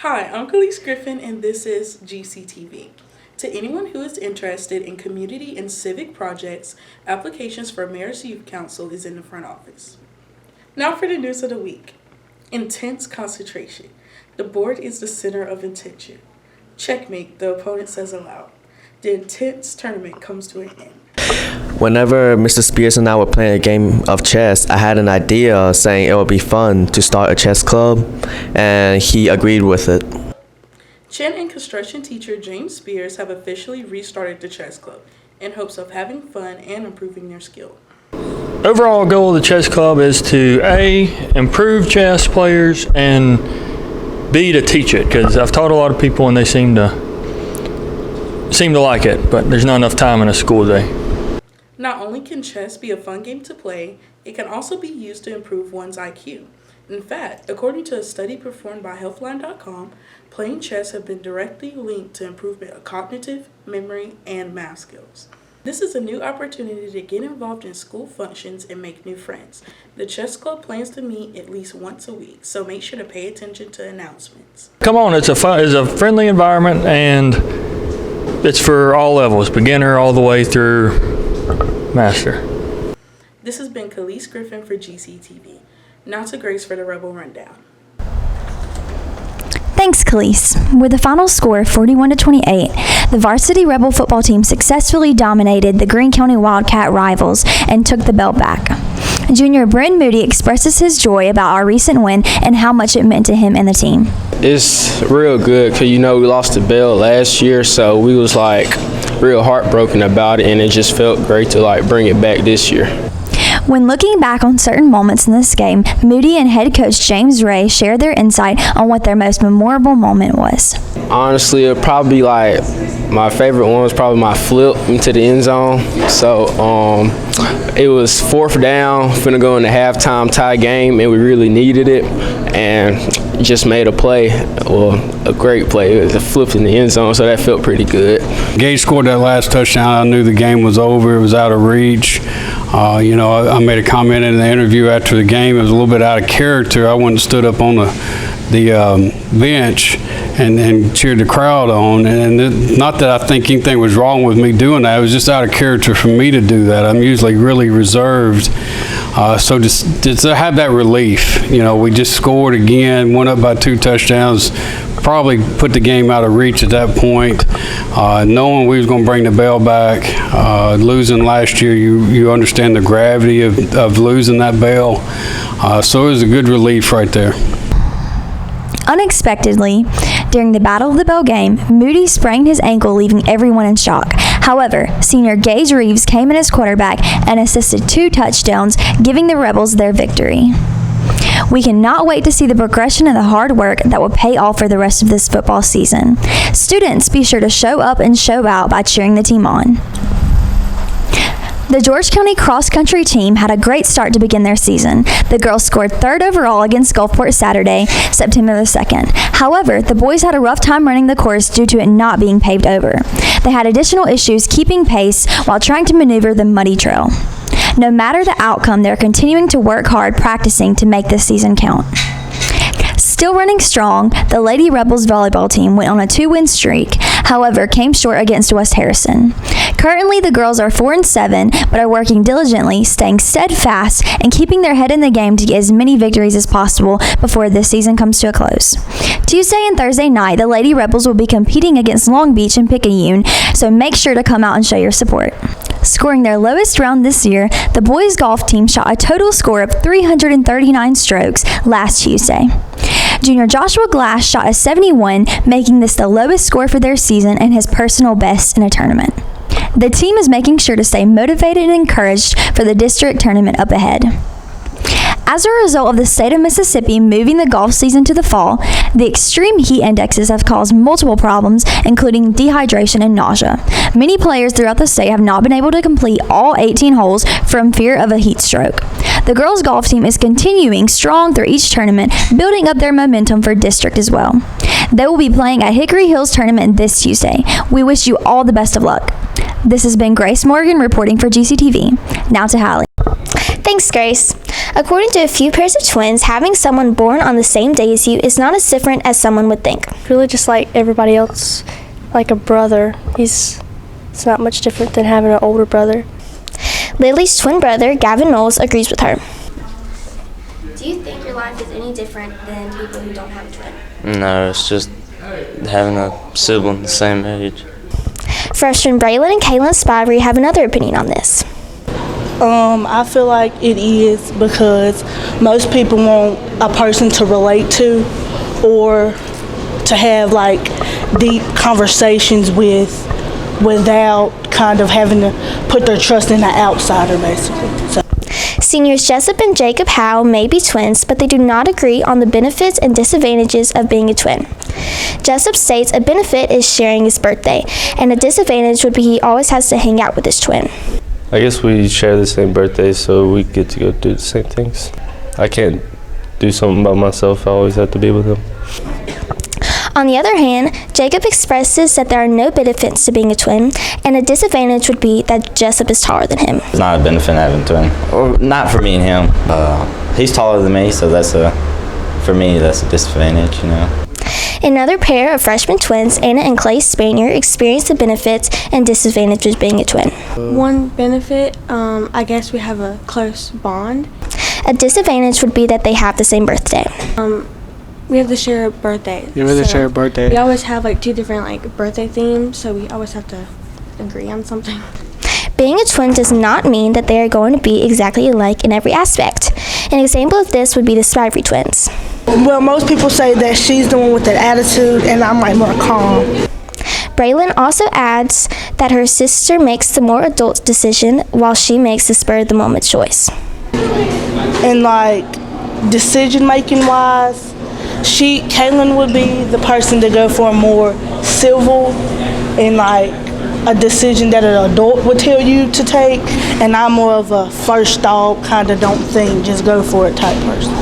Hi, I'm Khalees Griffin, and this is GCTV. To anyone who is interested in community and civic projects, applications for Mayor's Youth Council is in the front office. Now for the news of the week. Intense concentration. The board is the center of intention. Checkmate, the opponent says aloud. The intense tournament comes to an end. Whenever Mr. Spears and I were playing a game of chess, I had an idea saying it would be fun to start a chess club, and he agreed with it. Chen and construction teacher James Spears have officially restarted the chess club in hopes of having fun and improving their skill. Overall goal of the chess club is to A, improve chess players, and B, to teach it, because I've taught a lot of people and they seem to like it, but there's not enough time in a school day. Not only can chess be a fun game to play, it can also be used to improve one's IQ. In fact, according to a study performed by Healthline.com, playing chess has been directly linked to improvement of cognitive, memory, and math skills. This is a new opportunity to get involved in school functions and make new friends. The chess club plans to meet at least once a week, so make sure to pay attention to announcements. Come on, it's a friendly environment, and it's for all levels, beginner all the way through master. This has been Khalees Griffin for GCTV. Now to Grace for the Rebel Rundown. Thanks, Khalees. With a final score of 41-28, the varsity Rebel football team successfully dominated the Greene County Wildcat rivals and took the belt back. Junior Bryn Moody expresses his joy about our recent win and how much it meant to him and the team. It's real good because, we lost the belt last year, so we was real heartbroken about it, and it just felt great to bring it back this year. When looking back on certain moments in this game, Moody and head coach James Ray shared their insight on what their most memorable moment was. Honestly, it probably my favorite one was probably my flip into the end zone. So it was fourth down, finna go into halftime tie game, and we really needed it, and just made a play, a great play. It was a flip in the end zone, so that felt pretty good. Gage scored that last touchdown. I knew the game was over. It was out of reach. I made a comment in the interview after the game. It was a little bit out of character. I went and stood up on the bench and cheered the crowd on. And not that I think anything was wrong with me doing that. It was just out of character for me to do that. I'm usually really reserved. So just to have that relief, we just scored again, went up by 2 touchdowns, probably put the game out of reach at that point. Knowing we was going to bring the bell back, losing last year, you understand the gravity of losing that bell. So it was a good relief right there. Unexpectedly, during the Battle of the Bell game, Moody sprained his ankle, leaving everyone in shock. However, senior Gage Reeves came in as quarterback and assisted 2 touchdowns, giving the Rebels their victory. We cannot wait to see the progression and the hard work that will pay off for the rest of this football season. Students, be sure to show up and show out by cheering the team on. The George County cross-country team had a great start to begin their season. The girls scored 3rd overall against Gulfport Saturday, September the 2nd. However, the boys had a rough time running the course due to it not being paved over. They had additional issues keeping pace while trying to maneuver the muddy trail. No matter the outcome, they're continuing to work hard practicing to make this season count. Still running strong, the Lady Rebels volleyball team went on a 2-win streak, however came short against West Harrison. Currently, the girls are 4-7, but are working diligently, staying steadfast, and keeping their head in the game to get as many victories as possible before this season comes to a close. Tuesday and Thursday night, the Lady Rebels will be competing against Long Beach and Picayune, so make sure to come out and show your support. Scoring their lowest round this year, the boys golf team shot a total score of 339 strokes last Tuesday. Junior Joshua Glass shot a 71, making this the lowest score for their season and his personal best in a tournament. The team is making sure to stay motivated and encouraged for the district tournament up ahead. As a result of the state of Mississippi moving the golf season to the fall, the extreme heat indexes have caused multiple problems, including dehydration and nausea. Many players throughout the state have not been able to complete all 18 holes from fear of a heat stroke. The girls' golf team is continuing strong through each tournament, building up their momentum for district as well. They will be playing at Hickory Hills Tournament this Tuesday. We wish you all the best of luck. This has been Grace Morgan reporting for GCTV. Now to Hallie. Thanks, Grace. According to a few pairs of twins, having someone born on the same day as you is not as different as someone would think. Really just like everybody else, like a brother. It's not much different than having an older brother. Lily's twin brother, Gavin Knowles, agrees with her. Do you think your life is any different than people who don't have a twin? No, it's just having a sibling the same age. Freshmen Braylon and Kaylin Spivey have another opinion on this. I feel like it is because most people want a person to relate to or to have like deep conversations with without kind of having to put their trust in an outsider, basically. So. Seniors Jessup and Jacob Howe may be twins, but they do not agree on the benefits and disadvantages of being a twin. Jessup states a benefit is sharing his birthday, and a disadvantage would be he always has to hang out with his twin. I guess we share the same birthday, so we get to go do the same things. I can't do something by myself. I always have to be with him. On the other hand, Jacob expresses that there are no benefits to being a twin, and a disadvantage would be that Jessup is taller than him. It's not a benefit having a twin, or not for me and him. He's taller than me, so for me, that's a disadvantage, you know. Another pair of freshman twins, Anna and Clay Spanier, experience the benefits and disadvantages of being a twin. One benefit, I guess we have a close bond. A disadvantage would be that they have the same birthday. We have to share a birthday. You have to share a birthday. We always have like two different like birthday themes, so we always have to agree on something. Being a twin does not mean that they are going to be exactly alike in every aspect. An example of this would be the Spivey twins. Well, most people say that she's the one with the attitude and I'm like more calm. Braylon also adds that her sister makes the more adult decision while she makes the spur-of-the-moment choice. And like decision making wise, Kaylin would be the person to go for a more civil and like a decision that an adult would tell you to take, and I'm more of a first thought, kind of don't think, just go for it type person.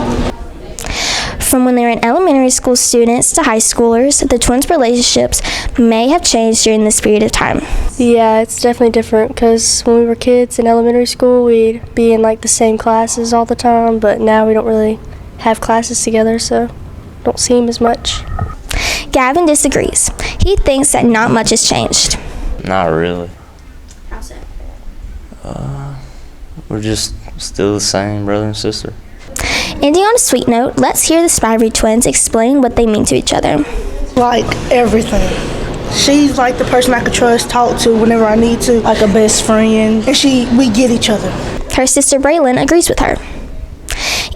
From when they were in elementary school students to high schoolers, the twins' relationships may have changed during this period of time. Yeah, it's definitely different because when we were kids in elementary school, we'd be in like the same classes all the time, but now we don't really have classes together, so don't see him as much. Gavin disagrees. He thinks that not much has changed. Not really. How's that? We're just still the same brother and sister. Ending on a sweet note, let's hear the Spivey twins explain what they mean to each other. Like everything. She's like the person I could trust, talk to whenever I need to, like a best friend, and we get each other. Her sister Braylon agrees with her.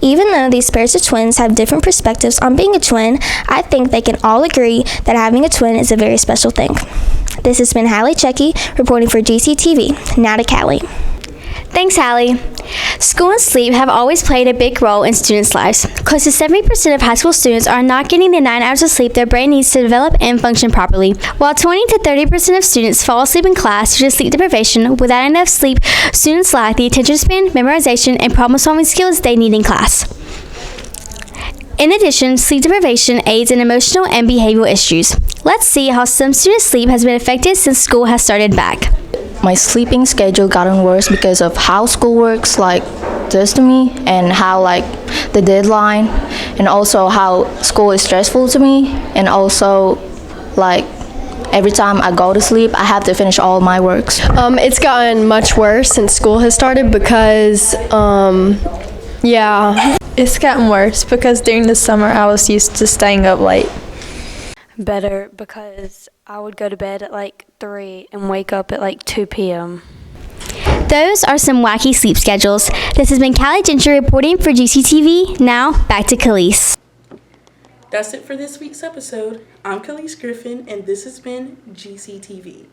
Even though these pairs of twins have different perspectives on being a twin, I think they can all agree that having a twin is a very special thing. This has been Hallie Checky reporting for GCTV. Now to Callie. Thanks, Hallie. School and sleep have always played a big role in students' lives. Close to 70% of high school students are not getting the 9 hours of sleep their brain needs to develop and function properly, while 20 to 30% of students fall asleep in class due to sleep deprivation. Without enough sleep, students lack the attention span, memorization, and problem-solving skills they need in class. In addition, sleep deprivation aids in emotional and behavioral issues. Let's see how some students' sleep has been affected since school has started back. My sleeping schedule gotten worse because of how school works does to me, and how the deadline, and also how school is stressful to me, and also every time I go to sleep I have to finish all my works. It's gotten much worse since school has started because it's gotten worse because during the summer I was used to staying up late. Better because I would go to bed at 3 and wake up at 2 p.m. Those are some wacky sleep schedules. This has been Callie Gentry reporting for GCTV. Now, back to Khalees. That's it for this week's episode. I'm Khalees Griffin, and this has been GCTV.